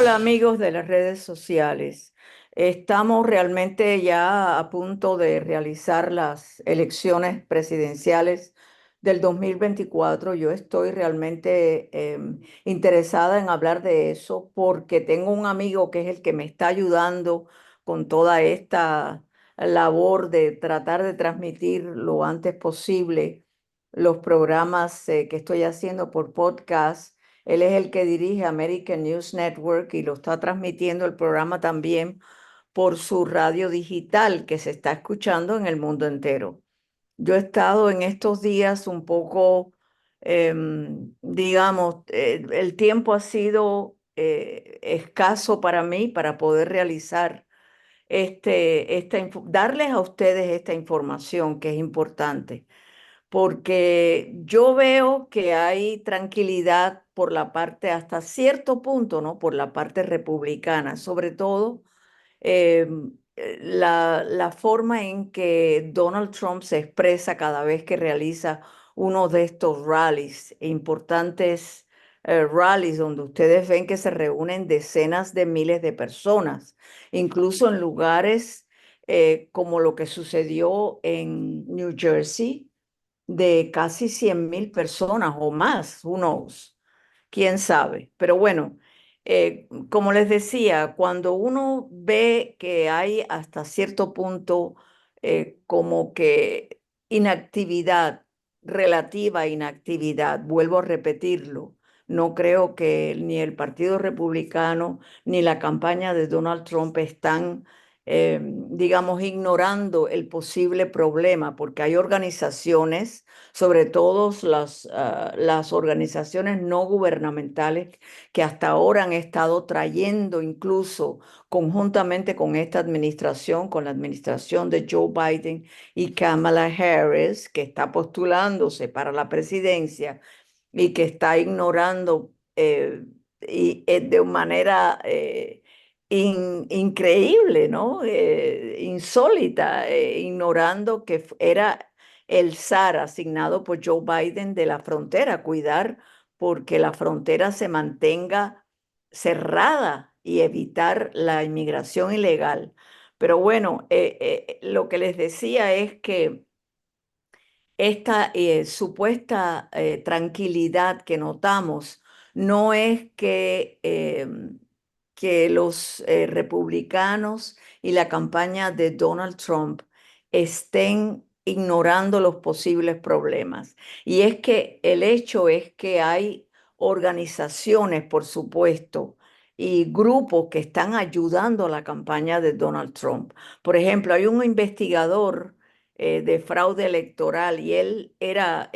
Hola amigos de las redes sociales. Estamos realmente ya a punto de realizar las elecciones presidenciales del 2024. Yo estoy realmente interesada en hablar de eso porque tengo un amigo que es el que me está ayudando con toda esta labor de tratar de transmitir lo antes posible los programas que estoy haciendo por podcast. Él es el que dirige American News Network y lo está transmitiendo el programa también por su radio digital que se está escuchando en el mundo entero. Yo he estado en estos días un poco, digamos, el tiempo ha sido escaso para mí para poder realizar darles a ustedes esta información que es importante porque yo veo que hay tranquilidad por la parte, hasta cierto punto, ¿no? Por la parte republicana, sobre todo eh, la forma en que Donald Trump se expresa cada vez que realiza uno de estos rallies, importantes rallies donde ustedes ven que se reúnen decenas de miles de personas, incluso en lugares como lo que sucedió en New Jersey de casi 100.000 personas o más, who knows, quién sabe. Pero bueno, como les decía, cuando uno ve que hay hasta cierto punto como que inactividad, relativa inactividad, vuelvo a repetirlo, no creo que ni el Partido Republicano ni la campaña de Donald Trump están digamos, ignorando el posible problema, porque hay organizaciones, sobre todo las organizaciones no gubernamentales, que hasta ahora han estado trayendo, incluso conjuntamente con esta administración, con la administración de Joe Biden y Kamala Harris, que está postulándose para la presidencia y que está ignorando de manera increíble, ¿no? Insólita, ignorando que era el SAR asignado por Joe Biden de la frontera, cuidar porque la frontera se mantenga cerrada y evitar la inmigración ilegal. Pero bueno, lo que les decía es que esta supuesta tranquilidad que notamos no es que los republicanos y la campaña de Donald Trump estén ignorando los posibles problemas. Y es que el hecho es que hay organizaciones, por supuesto, y grupos que están ayudando a la campaña de Donald Trump. Por ejemplo, hay un investigador de fraude electoral y él era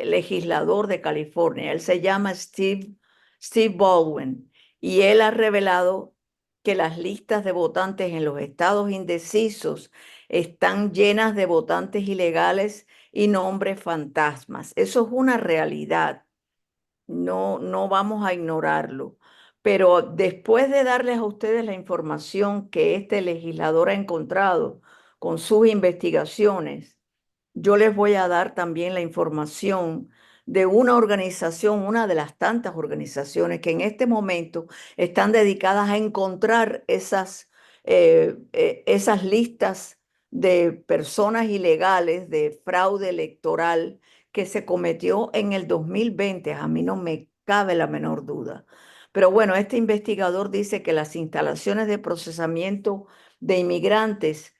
legislador de California. Él se llama Steve Baldwin y él ha revelado que las listas de votantes en los estados indecisos están llenas de votantes ilegales y nombres fantasmas. Eso es una realidad. No, no vamos a ignorarlo. Pero después de darles a ustedes la información que este legislador ha encontrado con sus investigaciones, yo les voy a dar también la información de una organización, una de las tantas organizaciones que en este momento están dedicadas a encontrar esas listas de personas ilegales de fraude electoral que se cometió en el 2020. A mí no me cabe la menor duda. Pero bueno, este investigador dice que las instalaciones de procesamiento de inmigrantes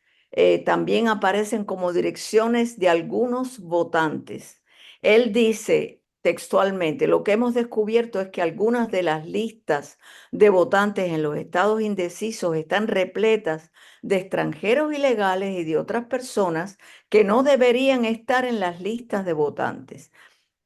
también aparecen como direcciones de algunos votantes. Él dice textualmente, lo que hemos descubierto es que algunas de las listas de votantes en los estados indecisos están repletas de extranjeros ilegales y de otras personas que no deberían estar en las listas de votantes.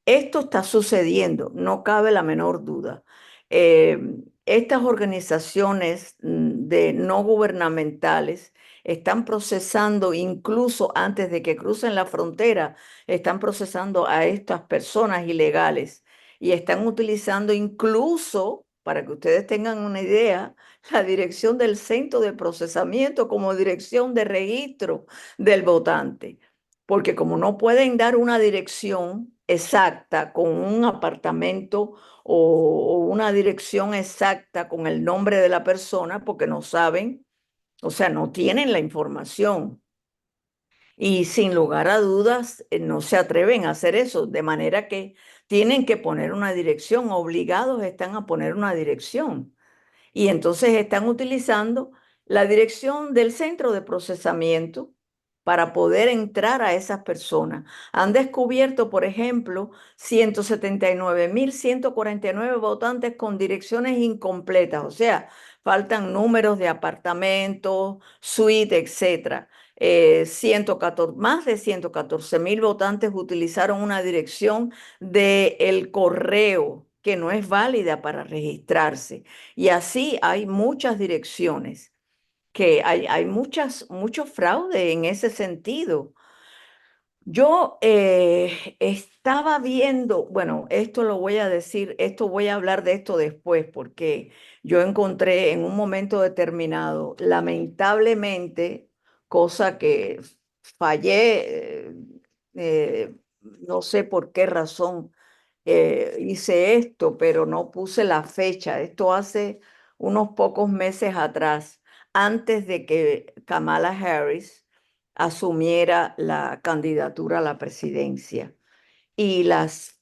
Esto está sucediendo, no cabe la menor duda. Eh, Estas organizaciones de no gubernamentales están procesando, incluso antes de que crucen la frontera, están procesando a estas personas ilegales y están utilizando incluso, para que ustedes tengan una idea, la dirección del centro de procesamiento como dirección de registro del votante. Porque como no pueden dar una dirección, exacta, con un apartamento o una dirección exacta con el nombre de la persona, porque no saben, o sea, no tienen la información. Y sin lugar a dudas, no se atreven a hacer eso, de manera que tienen que poner una dirección, obligados están a poner una dirección. Y entonces están utilizando la dirección del centro de procesamiento para poder entrar a esas personas. Han descubierto, por ejemplo, 179.149 votantes con direcciones incompletas, o sea, faltan números de apartamentos, suite, etcétera. 114, más de 114.000 votantes utilizaron una dirección del correo que no es válida para registrarse. Y así hay muchas direcciones, que hay mucho fraude en ese sentido. Yo estaba viendo, bueno, esto lo voy a decir, esto voy a hablar de esto después, porque yo encontré en un momento determinado, lamentablemente, cosa que fallé, no sé por qué razón hice esto, pero no puse la fecha. Esto hace unos pocos meses atrás, antes de que Kamala Harris asumiera la candidatura a la presidencia. Y las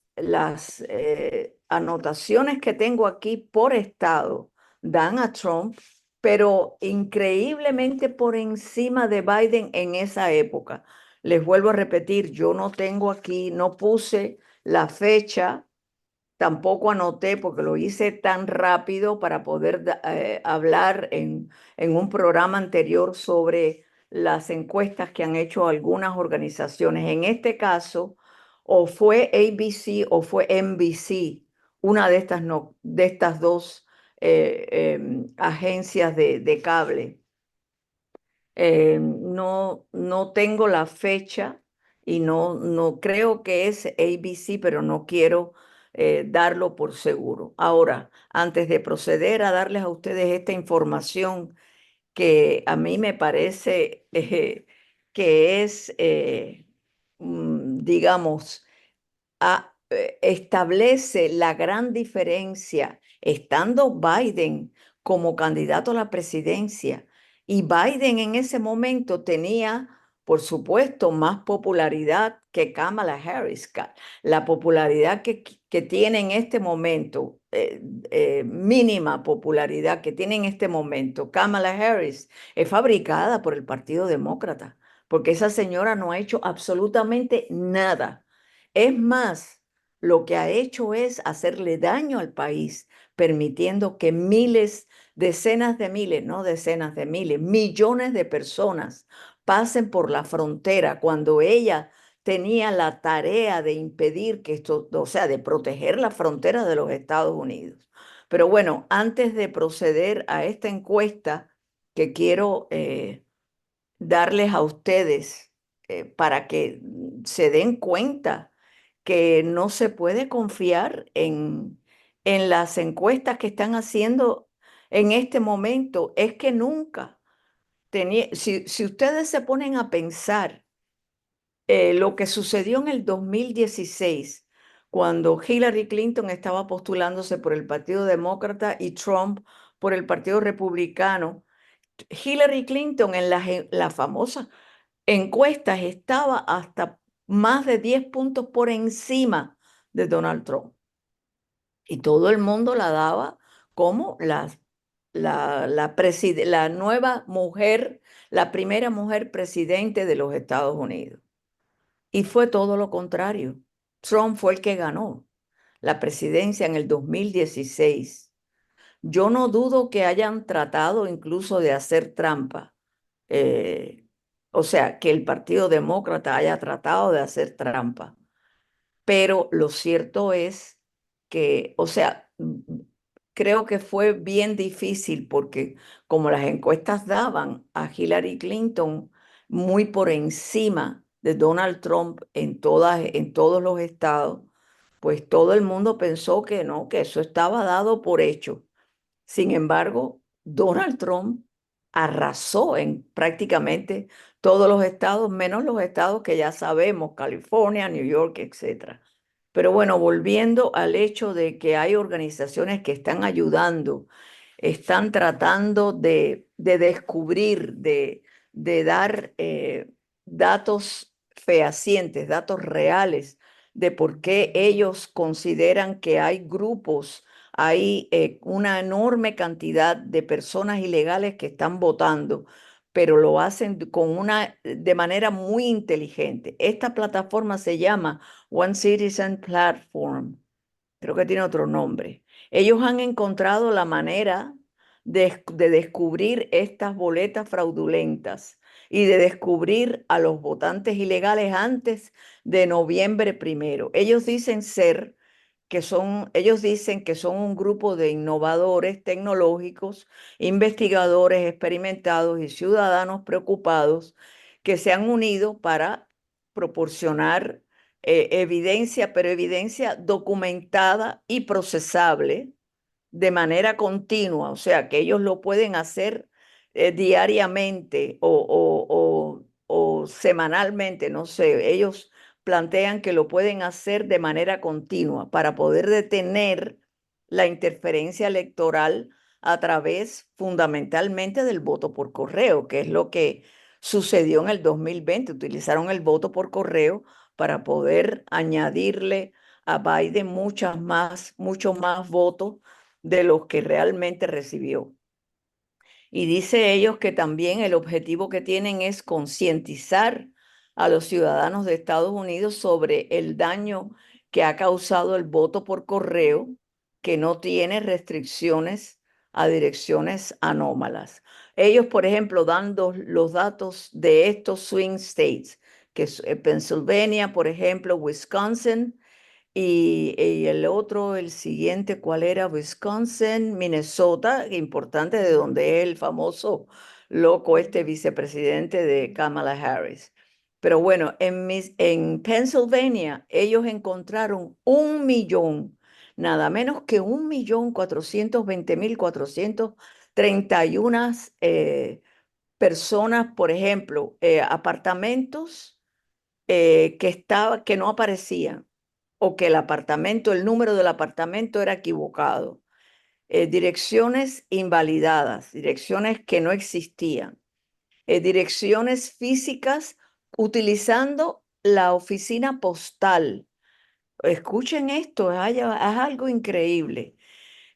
anotaciones que tengo aquí por estado dan a Trump, pero increíblemente por encima de Biden en esa época. Les vuelvo a repetir, yo no tengo aquí, no puse la fecha. Tampoco anoté porque lo hice tan rápido para poder hablar en un programa anterior sobre las encuestas que han hecho algunas organizaciones. En este caso, o fue ABC o fue NBC, una de estas, no, de estas dos agencias de cable. No tengo la fecha y no creo que es ABC, pero no quiero darlo por seguro. Ahora, antes de proceder a darles a ustedes esta información que a mí me parece que es, digamos, establece la gran diferencia estando Biden como candidato a la presidencia. Y Biden en ese momento tenía, por supuesto, más popularidad que Kamala Harris. La popularidad que tiene en este momento, mínima popularidad que tiene en este momento Kamala Harris, es fabricada por el Partido Demócrata, porque esa señora no ha hecho absolutamente nada. Es más, lo que ha hecho es hacerle daño al país, permitiendo que miles, decenas de miles, no decenas de miles, millones de personas pasen por la frontera cuando ella tenía la tarea de impedir que esto, o sea, de proteger la frontera de los Estados Unidos. Pero bueno, antes de proceder a esta encuesta que quiero darles a ustedes para que se den cuenta que no se puede confiar en las encuestas que están haciendo en este momento. Es que nunca tenía, si ustedes se ponen a pensar lo que sucedió en el 2016, cuando Hillary Clinton estaba postulándose por el Partido Demócrata y Trump por el Partido Republicano. Hillary Clinton en la famosa encuestas estaba hasta más de 10 puntos por encima de Donald Trump. Y todo el mundo la daba como la nueva mujer, la primera mujer presidente de los Estados Unidos. Y fue todo lo contrario. Trump fue el que ganó la presidencia en el 2016. Yo no dudo que hayan tratado incluso de hacer trampa, eh, o sea, que el Partido Demócrata haya tratado de hacer trampa, pero lo cierto es que, o sea, creo que fue bien difícil porque como las encuestas daban a Hillary Clinton muy por encima de Donald Trump en todos los estados, pues todo el mundo pensó que no, que eso estaba dado por hecho. Sin embargo, Donald Trump arrasó en prácticamente todos los estados, menos los estados que ya sabemos, California, New York, etcétera. Pero bueno, volviendo al hecho de que hay organizaciones que están ayudando, están tratando de descubrir, de dar datos fehacientes, datos reales de por qué ellos consideran que hay grupos, hay una enorme cantidad de personas ilegales que están votando, pero lo hacen de manera muy inteligente. Esta plataforma se llama One Citizen Platform, creo que tiene otro nombre. Ellos han encontrado la manera de descubrir estas boletas fraudulentas y de descubrir a los votantes ilegales antes de noviembre 1. Ellos dicen que son un grupo de innovadores tecnológicos, investigadores experimentados y ciudadanos preocupados que se han unido para proporcionar evidencia, pero evidencia documentada y procesable de manera continua, o sea, que ellos lo pueden hacer diariamente o semanalmente, no sé, ellos plantean que lo pueden hacer de manera continua para poder detener la interferencia electoral a través fundamentalmente del voto por correo, que es lo que sucedió en el 2020. Utilizaron el voto por correo para poder añadirle a Biden muchos más votos de los que realmente recibió. Y dice ellos que también el objetivo que tienen es concientizar a los ciudadanos de Estados Unidos sobre el daño que ha causado el voto por correo, que no tiene restricciones a direcciones anómalas. Ellos, por ejemplo, dan los datos de estos swing states, que es Pennsylvania, por ejemplo, Wisconsin, y el otro, el siguiente, ¿cuál era? Wisconsin, Minnesota, importante, de donde es el famoso loco este vicepresidente de Kamala Harris. Pero bueno, en Pennsylvania ellos encontraron 1 millón, nada menos que 1.420.431 personas, por ejemplo, apartamentos que no aparecían o que el número del apartamento era equivocado, direcciones invalidadas, direcciones que no existían, direcciones físicas utilizando la oficina postal. Escuchen esto, es algo increíble.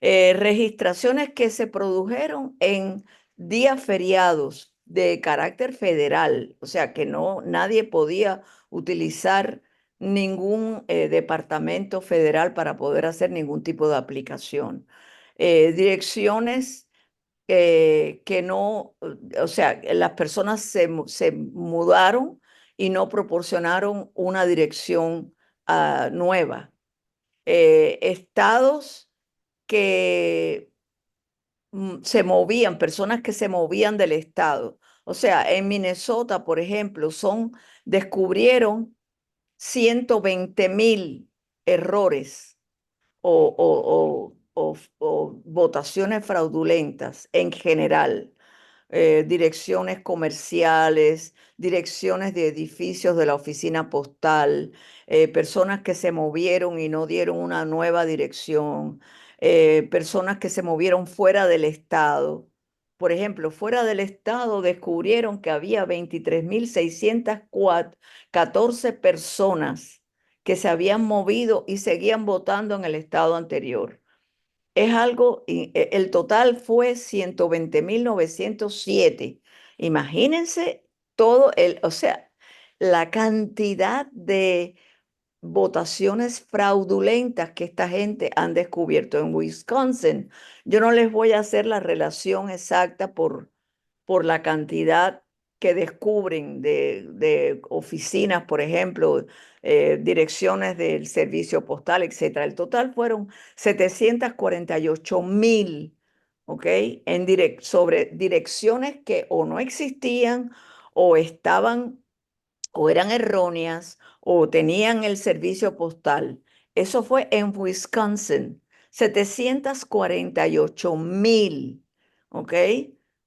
Registraciones que se produjeron en días feriados de carácter federal, o sea que nadie podía utilizar ningún departamento federal para poder hacer ningún tipo de aplicación. Direcciones que no, o sea, las personas se mudaron y no proporcionaron una dirección nueva. Estados que se movían, personas que se movían del estado. O sea, en Minnesota, por ejemplo, descubrieron 120.000 errores o votaciones fraudulentas en general. Direcciones comerciales, direcciones de edificios de la oficina postal, personas que se movieron y no dieron una nueva dirección, personas que se movieron fuera del estado. Por ejemplo, fuera del estado descubrieron que había 23.614 personas que se habían movido y seguían votando en el estado anterior. Es algo, el total fue 120.907. Imagínense o sea, la cantidad de votaciones fraudulentas que esta gente han descubierto en Wisconsin. Yo no les voy a hacer la relación exacta por la cantidad que descubren de oficinas, por ejemplo, direcciones del servicio postal, etcétera. El total fueron 748.000, ¿ok? Sobre direcciones que o no existían o estaban o eran erróneas o tenían el servicio postal. Eso fue en Wisconsin. 748.000, ¿ok?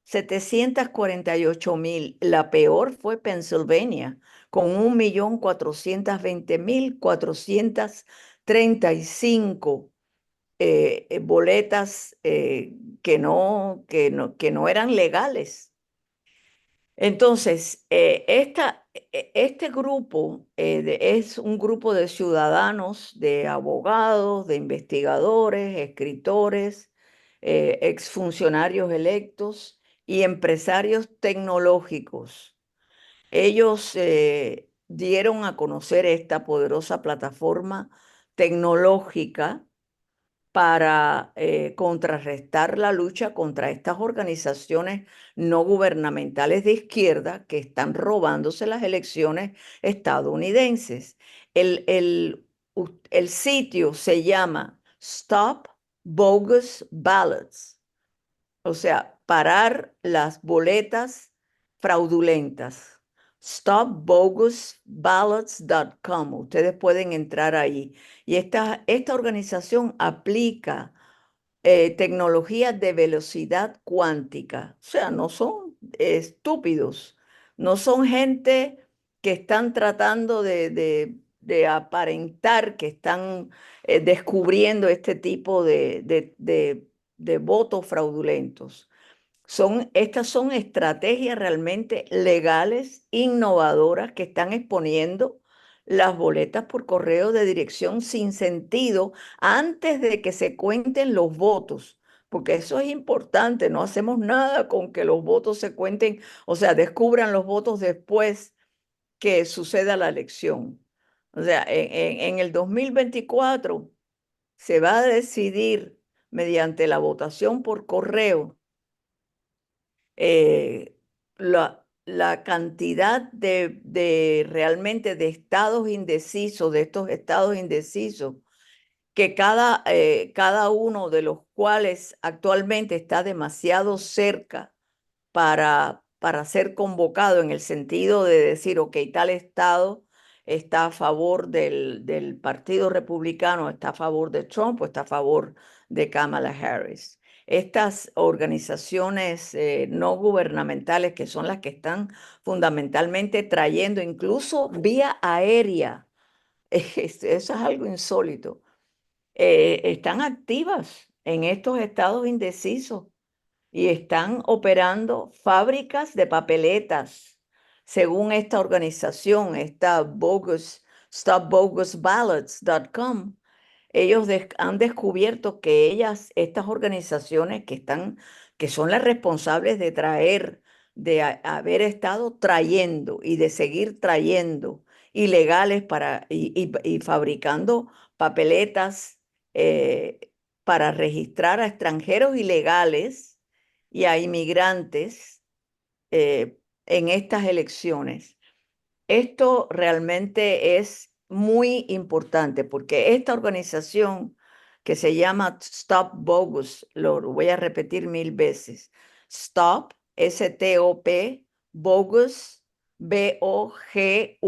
748.000. La peor fue Pennsylvania, con 1.420.431 35 boletas que no eran legales. Entonces, este grupo es un grupo de ciudadanos, de abogados, de investigadores, escritores, exfuncionarios electos y empresarios tecnológicos. Ellos dieron a conocer esta poderosa plataforma tecnológica para contrarrestar la lucha contra estas organizaciones no gubernamentales de izquierda que están robándose las elecciones estadounidenses. El sitio se llama Stop Bogus Ballots, o sea, parar las boletas fraudulentas. Stopbogusballots.com. Ustedes pueden entrar ahí. Y esta organización aplica tecnologías de velocidad cuántica. O sea, no son estúpidos, no son gente que están tratando de aparentar que están descubriendo este tipo de votos fraudulentos. Estas son estrategias realmente legales, innovadoras, que están exponiendo las boletas por correo de dirección sin sentido antes de que se cuenten los votos, porque eso es importante, no hacemos nada con que los votos se cuenten, o sea, descubran los votos después que suceda la elección. O sea, en el 2024 se va a decidir mediante la votación por correo la cantidad de realmente de estados indecisos, de estos estados indecisos, que cada uno de los cuales actualmente está demasiado cerca para ser convocado en el sentido de decir, ok, tal estado está a favor del Partido Republicano, está a favor de Trump o está a favor de Kamala Harris. Estas organizaciones no gubernamentales, que son las que están fundamentalmente trayendo incluso vía aérea, eso es algo insólito, están activas en estos estados indecisos y están operando fábricas de papeletas, según esta organización, esta stopbogusballots.com. Ellos han descubierto que estas organizaciones que son las responsables de traer, haber estado trayendo y de seguir trayendo ilegales y fabricando papeletas para registrar a extranjeros ilegales y a inmigrantes en estas elecciones. Esto realmente es muy importante porque esta organización que se llama Stop Bogus, lo voy a repetir 1000 veces, Stop, S-T-O-P, Bogus, B-O-G-U-S,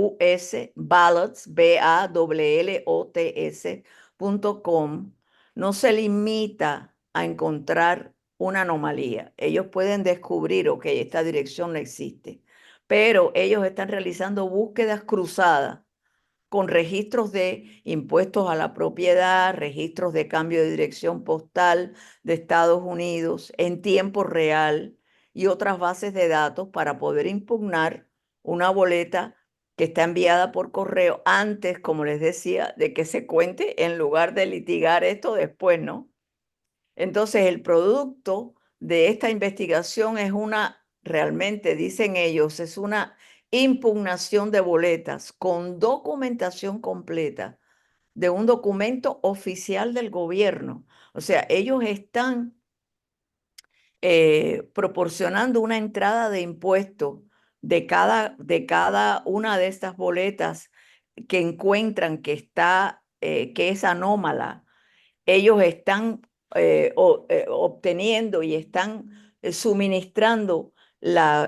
Ballots, B-A-L-L-O-T-S.com, no se limita a encontrar una anomalía. Ellos pueden descubrir, ok, esta dirección no existe, pero ellos están realizando búsquedas cruzadas con registros de impuestos a la propiedad, registros de cambio de dirección postal de Estados Unidos en tiempo real y otras bases de datos para poder impugnar una boleta que está enviada por correo antes, como les decía, de que se cuente, en lugar de litigar esto después, ¿no? Entonces, el producto de esta investigación es realmente dicen ellos, es una impugnación de boletas con documentación completa de un documento oficial del gobierno. O sea, ellos están proporcionando una entrada de impuestos de cada una de estas boletas que encuentran que es anómala. Ellos están obteniendo y están suministrando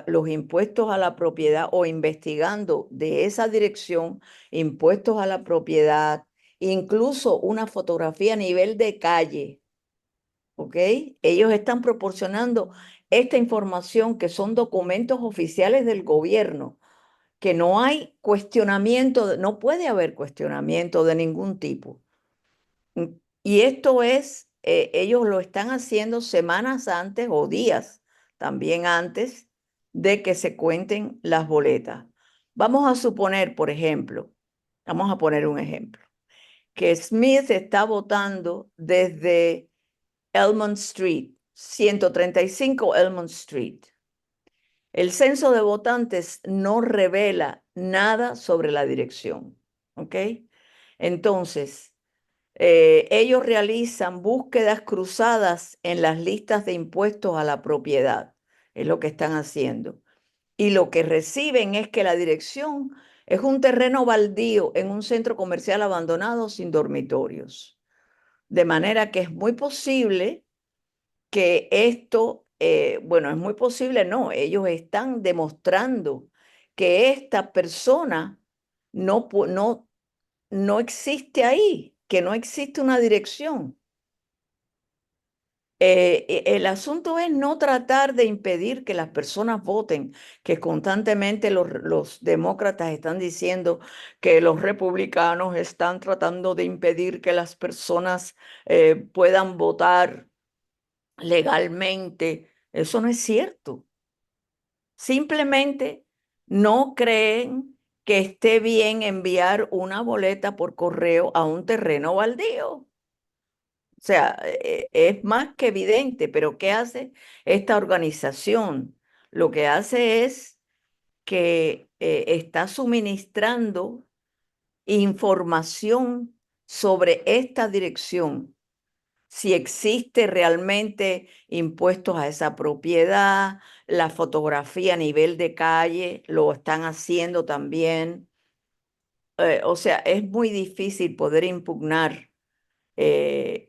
los impuestos a la propiedad o investigando de esa dirección impuestos a la propiedad, incluso una fotografía a nivel de calle, ¿ok? Ellos están proporcionando esta información que son documentos oficiales del gobierno, que no hay cuestionamiento, no puede haber cuestionamiento de ningún tipo. Y esto es, ellos lo están haciendo semanas antes o días también antes de que se cuenten las boletas. Vamos a suponer, por ejemplo, vamos a poner un ejemplo, que Smith está votando desde Elmont Street, 135 Elmont Street. El censo de votantes no revela nada sobre la dirección, ¿ok? Entonces, ellos realizan búsquedas cruzadas en las listas de impuestos a la propiedad, es lo que están haciendo. Y lo que reciben es que la dirección es un terreno baldío en un centro comercial abandonado sin dormitorios. De manera que es muy posible que esto, bueno, es muy posible, no, ellos están demostrando que esta persona no, no existe ahí, que no existe una dirección. El asunto es no tratar de impedir que las personas voten, que constantemente los demócratas están diciendo que los republicanos están tratando de impedir que las personas puedan votar legalmente. Eso no es cierto. Simplemente no creen que esté bien enviar una boleta por correo a un terreno baldío. O sea, es más que evidente, pero ¿qué hace esta organización? Lo que hace es que está suministrando información sobre esta dirección, si existe realmente impuestos a esa propiedad, la fotografía a nivel de calle, lo están haciendo también. O sea, es muy difícil poder impugnar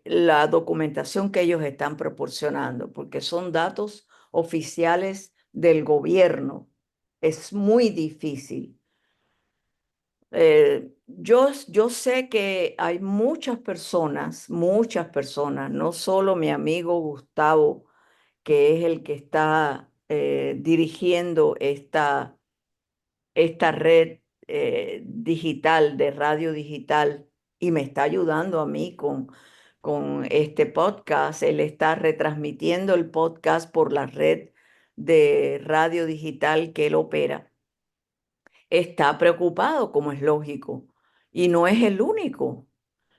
la documentación que ellos están proporcionando, porque son datos oficiales del gobierno. Es muy difícil. Yo sé que hay muchas personas, no solo mi amigo Gustavo, que es el que está dirigiendo esta red digital, de radio digital, y me está ayudando a mí con este podcast. Él está retransmitiendo el podcast por la red de radio digital que él opera. Está preocupado, como es lógico, y no es el único.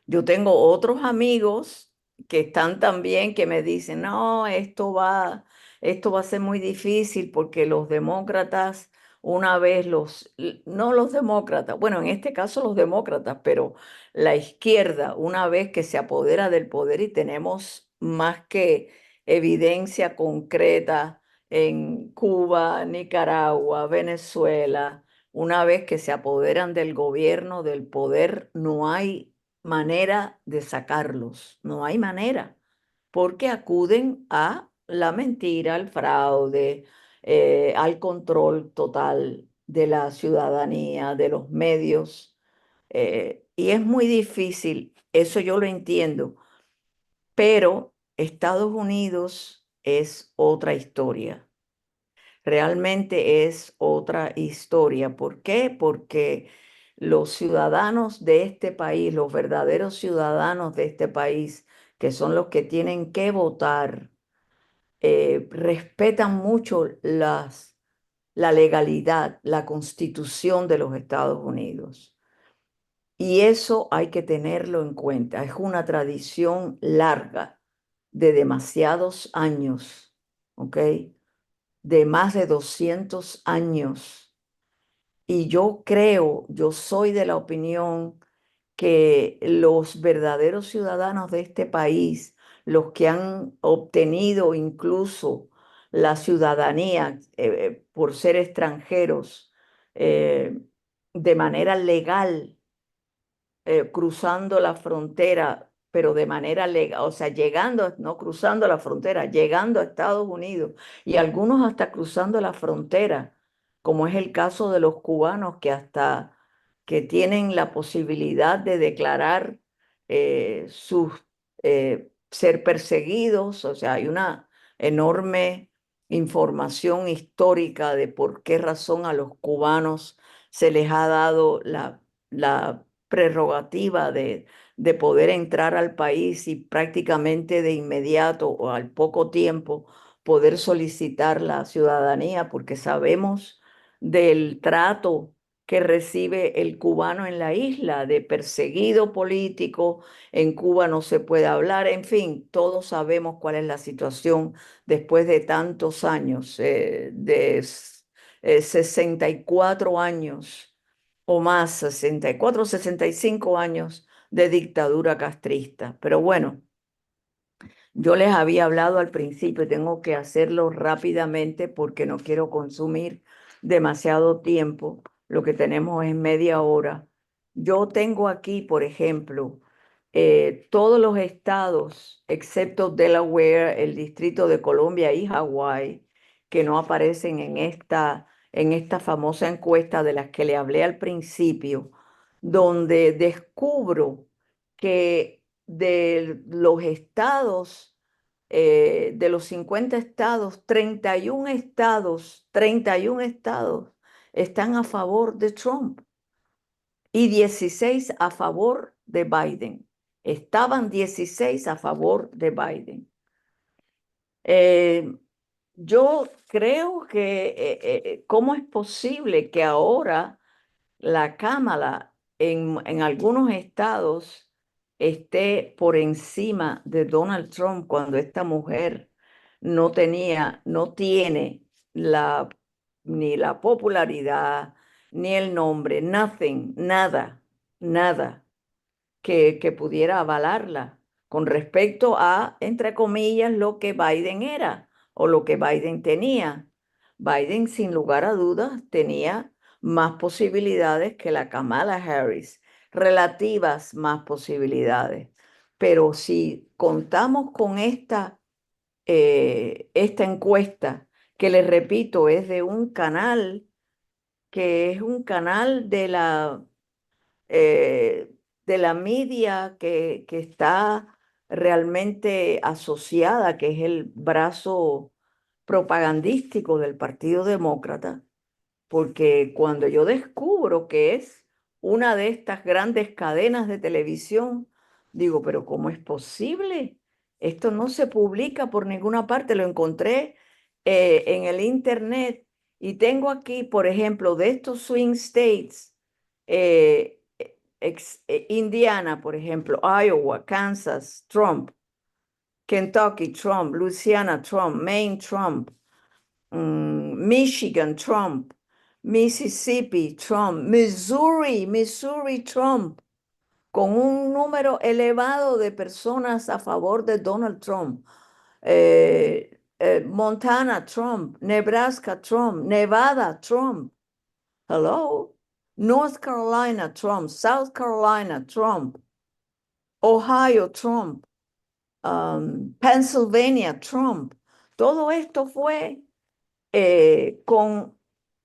Yo tengo otros amigos que están también que me dicen, no, esto va a ser muy difícil porque los demócratas, una vez no los demócratas, bueno, en este caso los demócratas, pero la izquierda, una vez que se apodera del poder y tenemos más que evidencia concreta en Cuba, Nicaragua, Venezuela, una vez que se apoderan del gobierno, del poder, no hay manera de sacarlos, no hay manera, porque acuden a la mentira, al fraude, al control total de la ciudadanía, de los medios, y es muy difícil, eso yo lo entiendo, pero Estados Unidos es otra historia. Realmente es otra historia. ¿Por qué? Porque los ciudadanos de este país, los verdaderos ciudadanos de este país, que son los que tienen que votar, respetan mucho la legalidad, la constitución de los Estados Unidos. Y eso hay que tenerlo en cuenta. Es una tradición larga de demasiados años, ¿ok? De más de 200 años. Y yo creo, yo soy de la opinión que los verdaderos ciudadanos de este país, los que han obtenido incluso la ciudadanía por ser extranjeros de manera legal, cruzando la frontera, pero de manera legal, o sea, llegando, no cruzando la frontera, llegando a Estados Unidos y algunos hasta cruzando la frontera, como es el caso de los cubanos que tienen la posibilidad de declarar sus ser perseguidos, o sea, hay una enorme información histórica de por qué razón a los cubanos se les ha dado la prerrogativa de poder entrar al país y prácticamente de inmediato o al poco tiempo poder solicitar la ciudadanía, porque sabemos del trato que recibe el cubano en la isla, de perseguido político, en Cuba no se puede hablar, en fin, todos sabemos cuál es la situación después de tantos años, 64 años o más, 64, 65 años de dictadura castrista. Pero bueno, yo les había hablado al principio y tengo que hacerlo rápidamente porque no quiero consumir demasiado tiempo. Lo que tenemos es media hora. Yo tengo aquí, por ejemplo, todos los estados, excepto Delaware, el Distrito de Columbia y Hawái, que no aparecen en esta famosa encuesta de las que le hablé al principio, donde descubro que de los estados, de los 50 estados, 31 estados están a favor de Trump y 16 a favor de Biden. Estaban 16 a favor de Biden. Yo creo que, ¿cómo es posible que ahora la Cámara en algunos estados esté por encima de Donald Trump cuando esta mujer no tiene ni la popularidad, ni el nombre, nothing, nada, nada que pudiera avalarla con respecto a, entre comillas, lo que Biden era o lo que Biden tenía? Biden, sin lugar a dudas, tenía más posibilidades que la Kamala Harris, relativas más posibilidades. Pero si contamos con esta encuesta, que les repito, es de un canal que es un canal eh, de la media que está realmente asociada, que es el brazo propagandístico del Partido Demócrata, porque cuando yo descubro que es una de estas grandes cadenas de televisión, digo, pero ¿cómo es posible? Esto no se publica por ninguna parte, lo encontré en el internet y tengo aquí, por ejemplo, de estos swing states, Indiana, por ejemplo, Iowa, Kansas, Trump, Kentucky, Trump, Louisiana, Trump, Maine, Trump, Michigan, Trump, Mississippi, Trump, Missouri, Trump, con un número elevado de personas a favor de Donald Trump. Montana, Trump, Nebraska, Trump, Nevada, Trump. Hello. North Carolina, Trump, South Carolina, Trump, Ohio, Trump, Pennsylvania, Trump. Todo esto fue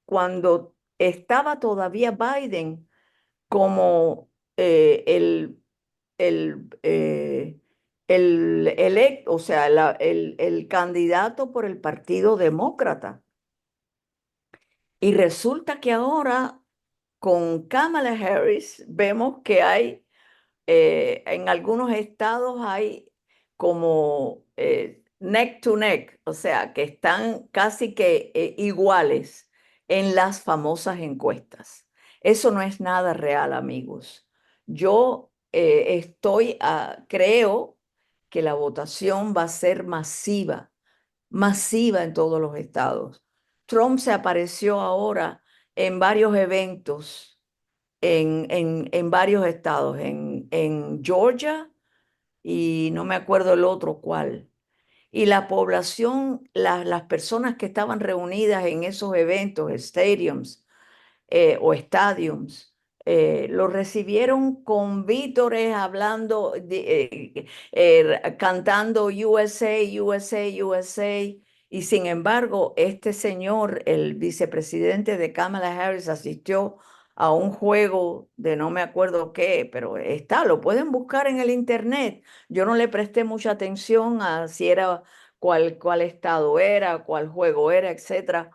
cuando estaba todavía Biden como el, eh, o sea, el candidato por el Partido Demócrata. Y resulta que ahora con Kamala Harris vemos que hay en algunos estados hay como neck to neck, o sea, que están casi que iguales en las famosas encuestas. Eso no es nada real, amigos. Yo creo que la votación va a ser masiva, masiva en todos los estados. Trump se apareció ahora en varios eventos en varios estados, en Georgia y no me acuerdo el otro cuál. Y la población, las personas que estaban reunidas en esos eventos, stadiums o stadiums, lo recibieron con vítores, hablando, cantando USA, USA, USA. Y sin embargo, este señor, el vicepresidente de Kamala Harris, asistió a un juego de no me acuerdo qué, pero está, lo pueden buscar en el internet. Yo no le presté mucha atención a si era cuál estado era, cuál juego era, etcétera,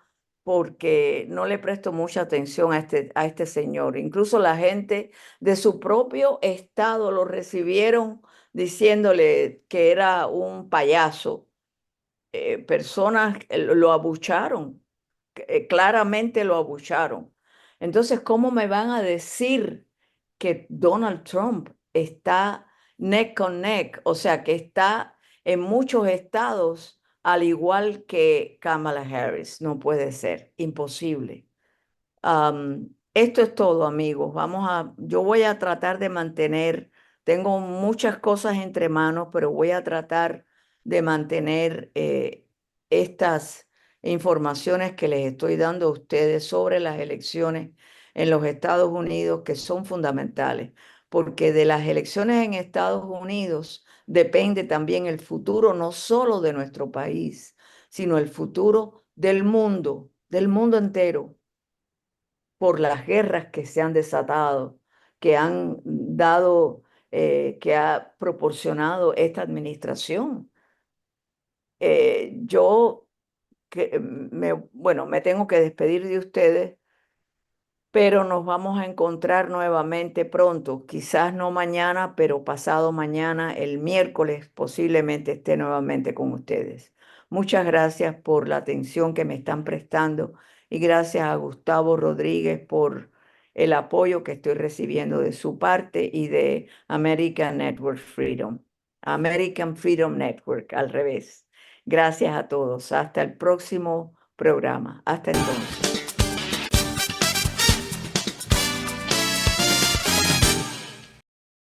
porque no le presto mucha atención a este señor. Incluso la gente de su propio estado lo recibieron diciéndole que era un payaso. Personas lo abucharon, claramente lo abucharon. Entonces, ¿cómo me van a decir que Donald Trump está neck con neck? O sea, que está en muchos estados al igual que Kamala Harris. No puede ser, imposible. Esto es todo, amigos. Yo voy a tratar de mantener, tengo muchas cosas entre manos, pero voy a tratar de mantener estas informaciones que les estoy dando a ustedes sobre las elecciones en los Estados Unidos, que son fundamentales, porque de las elecciones en Estados Unidos depende también el futuro no solo de nuestro país, sino el futuro del mundo entero por las guerras que se han desatado, que han dado, que ha proporcionado esta administración. Yo, bueno, me tengo que despedir de ustedes, pero nos vamos a encontrar nuevamente pronto, quizás no mañana, pero pasado mañana, el miércoles, posiblemente esté nuevamente con ustedes. Muchas gracias por la atención que me están prestando y gracias a Gustavo Rodríguez por el apoyo que estoy recibiendo de su parte y de American Freedom Network, al revés. Gracias a todos. Hasta el próximo programa. Hasta entonces.